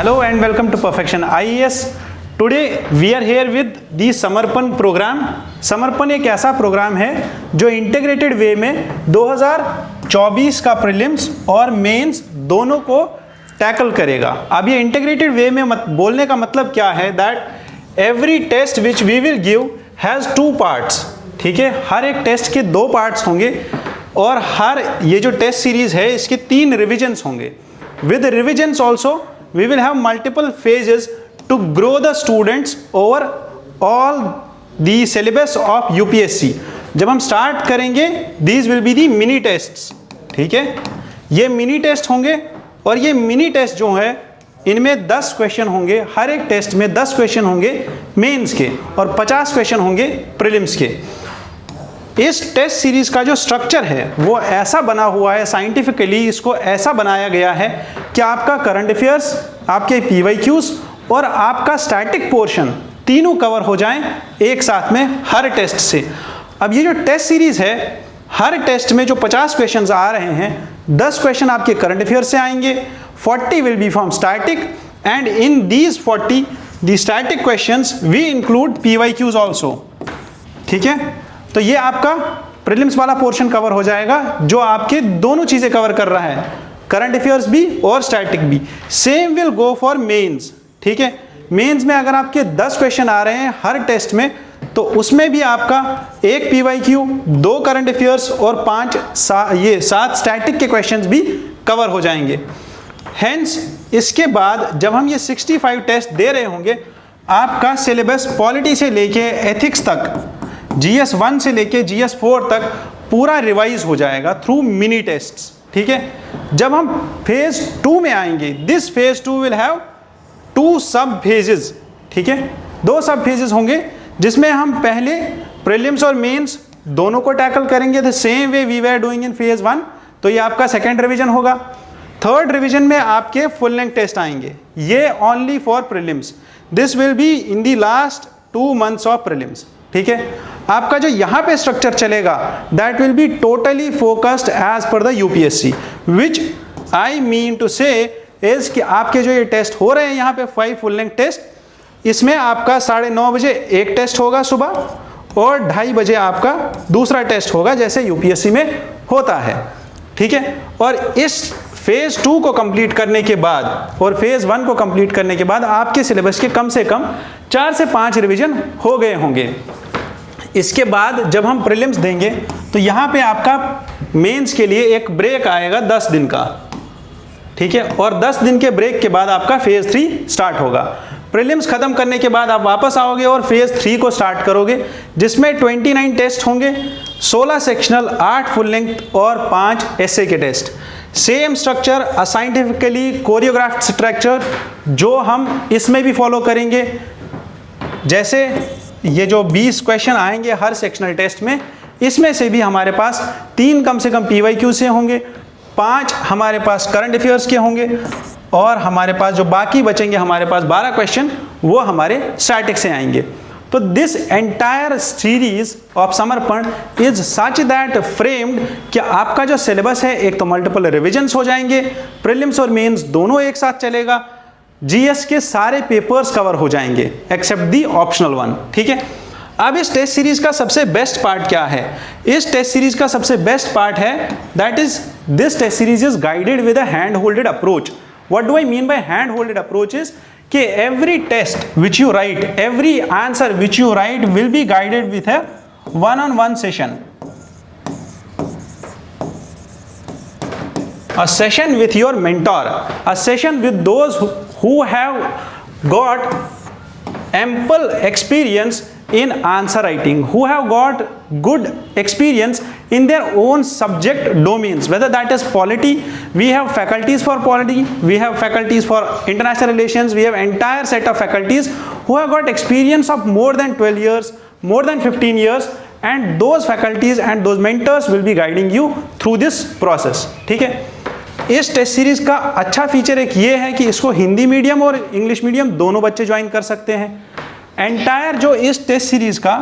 Hello and welcome to Perfection IAS. Today we are here with the समर्पण programme. समर्पण एक ऐसा programme है जो इंटीग्रेटेड वे में 2024 का प्रीलिम्स और मेंस दोनों को टैकल करेगा. अब ये इंटीग्रेटेड वे में बोलने का मतलब क्या है, that every test which we will give has two parts. ठीक है, हर एक टेस्ट के दो पार्ट्स होंगे और हर ये जो टेस्ट सीरीज है इसके 3 रिविजन्स होंगे. With revisions also we will have multiple phases to grow the students over all the syllabus of UPSC. जब हम स्टार्ट करेंगे these will be the mini tests. ठीक है, ये मिनी टेस्ट होंगे और ये मिनी टेस्ट जो है इनमें 10 क्वेश्चन होंगे. हर एक टेस्ट में 10 क्वेश्चन होंगे मेंस के और 50 क्वेश्चन होंगे प्रीलिम्स के. इस टेस्ट सीरीज का जो स्ट्रक्चर है वो ऐसा बना हुआ है, साइंटिफिकली इसको ऐसा बनाया गया है कि आपका करंट अफेयर्स, आपके PYQs और आपका स्टैटिक पोर्शन तीनों कवर हो जाएं एक साथ में हर टेस्ट से. अब ये जो टेस्ट सीरीज है, हर टेस्ट में जो 50 क्वेश्चंस आ रहे हैं, 10 क्वेश्चन आपके करंट अफेयर्स से आएंगे, 40 will be from static and in these 40 the static questions we include PYQs also. ठीक है, तो ये आपका प्रीलिम्स वाला पोर्शन कवर हो जाएगा जो आपके दोनों चीजें कवर कर रहा है, करंट अफेयर्स भी और स्टैटिक भी. Same will go for mains. ठीक है, मेंस में अगर आपके 10 क्वेश्चन आ रहे हैं हर टेस्ट में तो उसमें भी आपका एक PYQ, 2 करंट अफेयर्स और 7 स्टैटिक के क्वेश्चंस भी कवर हो जाएंगे. हेंस इसके बाद जब हम ये 65 टेस्ट दे रहे होंगे, आपका सिलेबस पॉलिटी से लेके एथिक्स तक, GS 1 से लेके GS 4 तक पूरा रिवाइज हो जाएगा थ्रू मिनी टेस्ट्स. ठीक है, जब हम फेज 2 में आएंगे, दिस फेज 2 विल हैव 2 सब फेजेस. ठीक है, 2 सब फेजेस होंगे जिसमें हम पहले प्रीलिम्स और मेंस दोनों को टैकल करेंगे the same way we were doing in phase 1. तो ये आपका सेकेंड रिवीजन होगा. थर्ड रिवीजन में आपके फुल लेंथ टेस्ट आएंगे, ये only for prelims. This will be in the last 2 months of prelims. ठीक है, आपका जो यहाँ पे स्ट्रक्चर चलेगा that will be totally focused as per the UPSC, which I mean to say is कि आपके जो ये टेस्ट हो रहे हैं यहाँ पे 5 फुल लेंथ टेस्ट, इसमें आपका 9:30 बजे एक टेस्ट होगा सुबह और 2:30 बजे आपका दूसरा टेस्ट होगा जैसे UPSC में होता है. ठीक है, और इस फेज 2 को कंप्लीट करने के बाद और फेज 1 को कंप्लीट करने के बाद आपके सिलेबस के कम से कम 4 से 5 रिवीजन हो गए होंगे. इसके बाद जब हम प्रीलिम्स देंगे तो यहाँ पे आपका मेंस के लिए एक ब्रेक आएगा 10 दिन का. ठीक है, और 10 दिन के ब्रेक के बाद आपका फेज 3 स्टार्ट होगा. प्रीलिम्स खत्म करने के बाद आप वापस आओगे और फेज 3 को स्टार्ट करोगे जिसमें 29 टेस्ट होंगे, 16 सेक्शनल, 8 फुल लेंथ और 5 essay के टेस्ट. सेम स्ट्रक्चर, अ साइंटिफिकली कोरियोग्राफ्ड स्ट्रक्चर जो हम इसमें भी फॉलो करेंगे. जैसे ये जो 20 क्वेश्चन आएंगे हर सेक्शनल टेस्ट में, इसमें से भी हमारे पास 3 कम से कम PYQ से होंगे, 5 हमारे पास करंट अफेयर्स के होंगे और हमारे पास जो बाकी बचेंगे हमारे पास 12 क्वेश्चन वो हमारे स्टैटिक से आएंगे. तो दिस एंटायर सीरीज ऑफ समर्पण इज सच दैट फ्रेम्ड कि आपका जो सिलेबस है एक तो मल्टीपल रिविजन्स हो जाएंगे, प्रीलिम्स और मेंस दोनों एक साथ चलेगा, GS के सारे पेपर्स कवर हो जाएंगे एक्सेप्ट दी ऑप्शनल वन. ठीक है, अब इस टेस्ट सीरीज का सबसे बेस्ट पार्ट क्या है? इस टेस्ट सीरीज का सबसे बेस्ट पार्ट है that is this test series is guided with a hand holded approach. What do I mean by hand holded approach is कि every test which you write, every answer which you write will be guided with a 1-on-1 session. A session with your mentor, a session with those who have got ample experience in answer writing, who have got good experience in their own subject domains, whether that is polity, we have faculties for polity, we have faculties for international relations, we have entire set of faculties who have got experience of more than 12 years, more than 15 years, and those faculties and those mentors will be guiding you through this process. ठीक है, इस test series का अच्छा feature एक ये है कि इसको हिंदी मीडियम और इंग्लिश मीडियम दोनों बच्चे ज्वाइन कर सकते हैं. एंटायर जो इस टेस्ट सीरीज का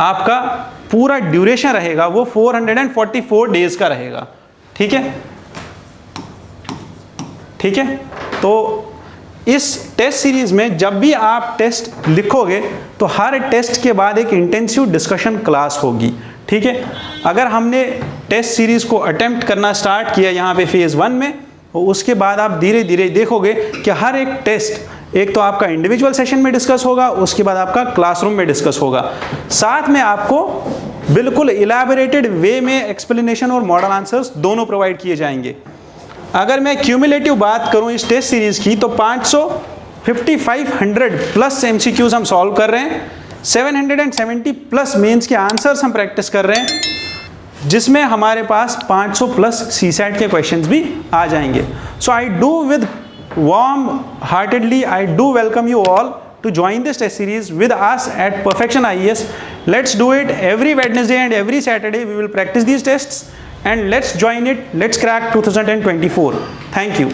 आपका पूरा ड्यूरेशन रहेगा वो 444 डेज का रहेगा. ठीक है, ठीक है, तो इस टेस्ट सीरीज में जब भी आप टेस्ट लिखोगे तो हर टेस्ट के बाद एक इंटेंसिव डिस्कशन क्लास होगी, ठीक है। अगर हमने टेस्ट सीरीज को अटेम्प्ट करना स्टार्ट किया यहाँ पे फेज़ 1 में, और उसके बाद आप धीरे धीरे देखोगे कि हर एक टेस्ट एक तो आपका इंडिविजुअल सेशन में डिस्कस होगा, उसके बाद आपका क्लासरूम में डिस्कस होगा, साथ में आपको बिल्कुल इलैबोरेटेड वे में एक्सप्लेनेशन और मॉडल आंसर्स दोनों प्रोवाइड किए जाएंगे। अगर मैं क्यूमुलेटिव बात करूं इस टेस्ट सीरीज की तो 5500 प्लस MCQs हम सॉल्व कर रहे हैं, 770 प्लस मेंस के आंसर्स हम प्रैक्टिस कर रहे हैं, जिसमें हमारे पास 500 प्लस CSAT के क्वेश्चंस भी आ जाएंगे। So I do with warm heartedly I do welcome you all to join this test series with us at Perfection IAS. Let's do it every Wednesday and every Saturday. We will practice these tests and let's join it. Let's crack 2024. Thank you.